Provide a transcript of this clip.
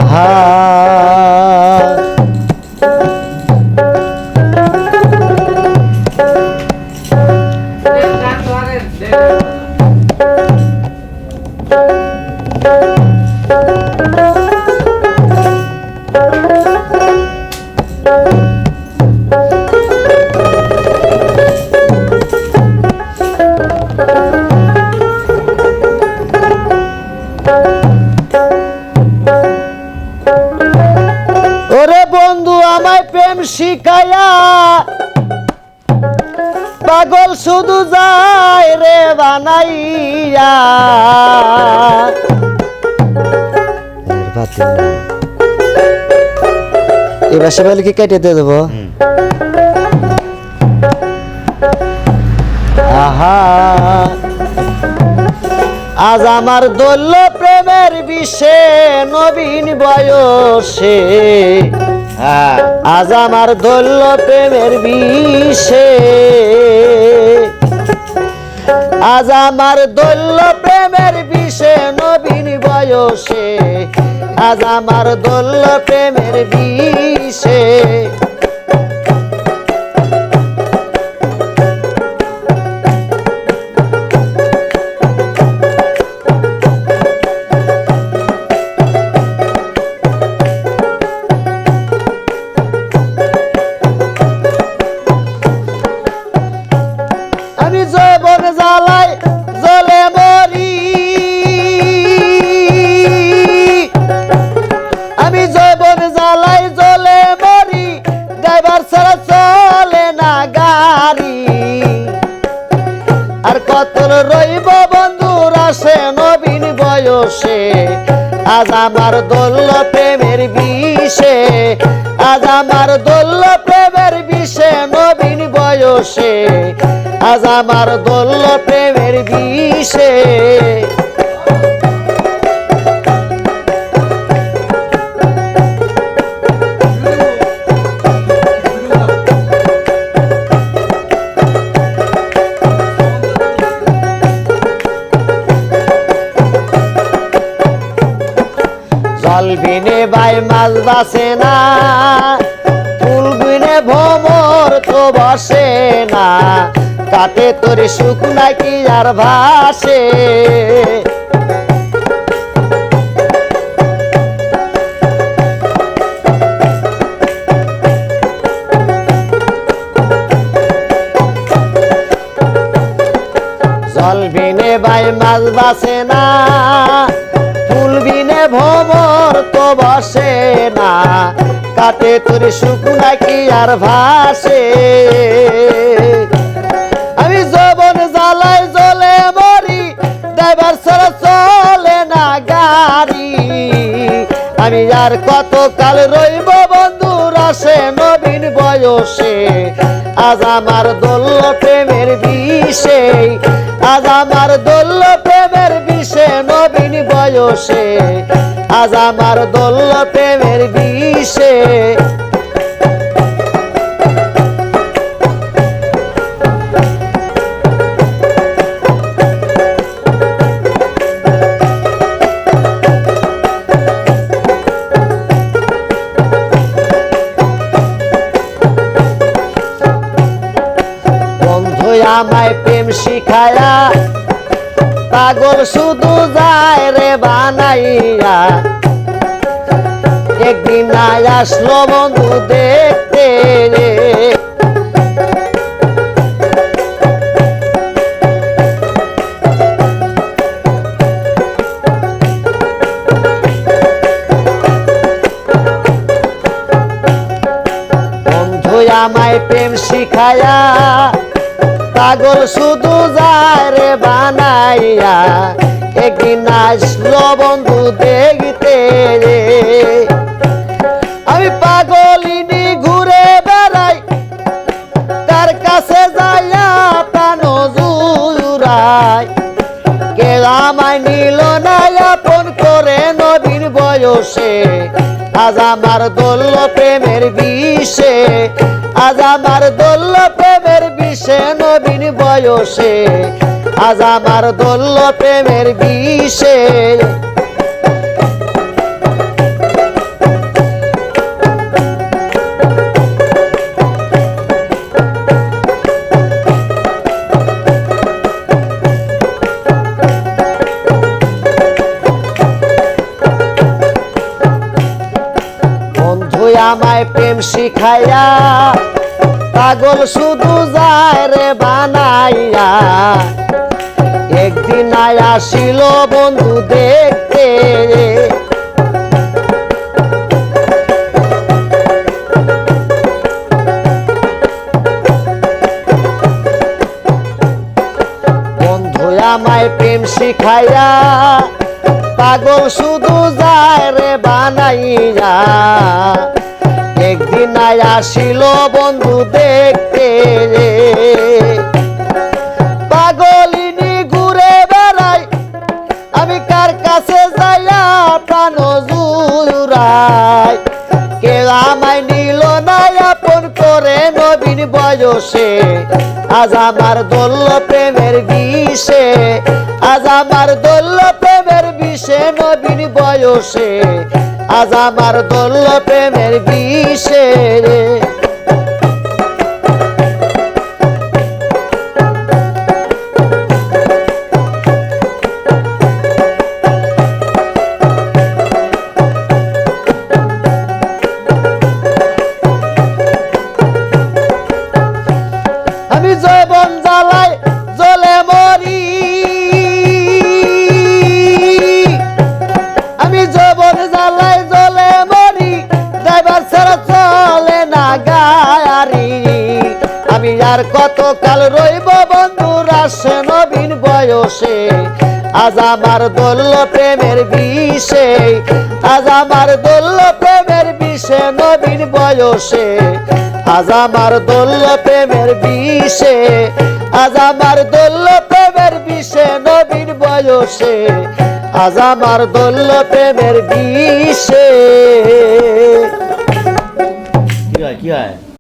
আহা ওরে বন্ধু আমায় প্রেম শিখায়া পাগল শুধু যায় রে বানাইয়া এবার সবাই কি কেটে দিয়ে দেবো আহা আজ আমার দোল্য প্রেমের বিষে নবীন বয়সে আজ আমার দোল্য প্রেমের বিষে আজ আমার দোল্য প্রেমের বিষে নবীন বয়সে আজ আমার দোল্য প্রেমের বিষে আমি যৌবন জ্বালাই জ্বলে মরি আমি যৌবন জ্বালাই জ্বলে মরি ড্রাইভার ছাড়া চলে না গাড়ি আর কত রইব বন্ধুর আসে নবীন বয়সে আজ আমার দোল্য প্রেমের বিষে আজ আমার দোল্য প্রেমের বিষে নবীন বয়সে আজ আমার দোল্য প্রেমের বিষে জল বিনে বাই মাছ বাসে না ফুল বিনে ভ্রমর তো বসে না কাটে তোর সুখ নাকি আর ভাসে জল বিনে বাই মাছ বাসে না ফুল বিনে ভ্রমর তো বসে না কাটে তোর সুখ নাকি আর ভাসে আমি যৌবন জ্বালাই জ্বলে মরি ড্রাইভার ছাড়া চলে না গাড়ি আমি আর কত কাল রইব বন্ধুর আসে নবীন বয়সে আজ আমার দোল্য প্রেমের বিষে আজ আমার দোল্য প্রেমের বিষে নবীন বয়সে আজ আমার দোল্য প্রেমের বিষে বন্ধু আমায় প্রেম শিখায়া পাগল শুধু যায় রে বানাইয়া একদিন আসলো বন্ধু দেখতে রে বন্ধু আমায় প্রেম শিখায়া পাগল শুধু যায় রে বানাইয়া একদিন আসলো বন্ধু দেখতে রে আমি পাগলিনী ঘুরে বেড়াই তার কাছে যাইয়া প্রাণ জুড়াই কে আমায় নিল না আপন করে নবীন বয়সে আজ আমার দোল্য প্রেমের বিষে আজ আমার দোল্য প্রেমের বিষে নবীন বয়সে আজ আমার দোল্য প্রেমের বিষে আমায় প্রেম শিখাইয়া পাগল শুধু যায় রে বানাইয়া একদিন আসিল বন্ধু দেখতে বন্ধু আমায় প্রেম শিখাইয়া পাগল শুধু যায় রে বানাইয়া একদিন আসিল বন্ধু দেখতে পাগলিনী ঘুরে বেড়াই আমি কার কাছে যাইয়া প্রাণ জুড়াই কেউ আমায় নিল না আপন করে নবীন বয়সে আজ আমার দোল্য প্রেমের বিষে আজ আমার দোল্য প্রেমের বিষে নবীন বয়সে আজ আমার দোল্য প্রেমের বিষে আমি যৌবন জ্বালাই জ্বলে মরি আমি যৌবন জ্বালাই জ্বলে মরি ড্রাইভার ছাড়া চলে না গাড়ি আমি আর কত কাল রইব বন্ধুর আসে নবীন বয়সে আজ আমার দোল্য প্রেমের বিষে আজ আমার দোল্য প্রেমের বিষে নবীন বয়সে আজ আমার দোল্য প্রেমের বিষে আজ আমার দোল্য প্রেমের বিষে নবীন বয়সে আজ আমার দোল্য প্রেমের বিষে কি হয়